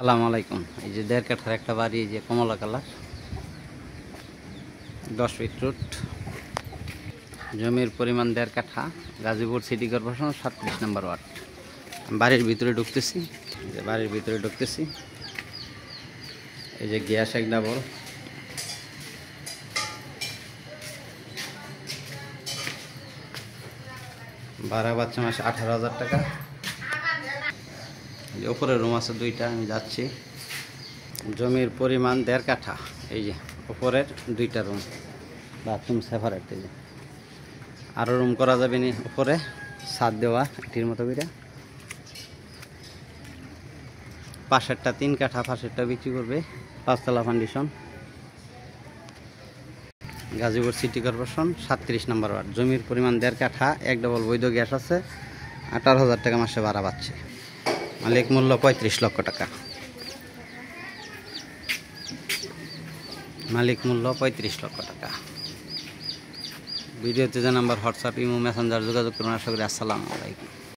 আসসালামু আলাইকুম। এই যে ১.৫ কাঠার একটা বাড়ি, এই যে কমলা কালার, 10 ফিট রুট, জমির পরিমাণ ১.৫ কাঠা, গাজীপুর সিটি কর্পোরেশন 37 নম্বর ওয়ার্ড। বাড়ির ভিতরে ঢুকতেছি, এই যে গ্যাস এক ডাবল, ভাড়া পাচ্ছে মাসে 18,000 টাকা। উপরে রুম আছে 2টা, আমি যাচ্ছি। জমির পরিমাণ ১.৫ কাঠা, এই যে উপরের 2টা রুম, বাথরুম সেপারেট। এই যে আরও রুম করা যাবে নি, উপরে ছাদ দেওয়া এটির মতো করে। পাশেরটা 3 কাঠা, পাশেরটা বিক্রি করবে, 5তলা ফাউন্ডেশন, গাজীপুর সিটি কর্পোরেশন 37 নম্বর ওয়ার্ড। জমির পরিমাণ ১.৫ কাঠা, এক ডাবল বৈধ গ্যাস আছে, 18,000 টাকা মাসে ভাড়া পাচ্ছে। মালিক মূল্য 35 লক্ষ টাকা। মালিক মূল্য 35 লক্ষ টাকা। ভিডিওতে যে নাম্বার হোয়াটসঅ্যাপ, ইমো, মেসেঞ্জার যোগাযোগ করুন। আশা করি। আসসালামু আলাইকুম।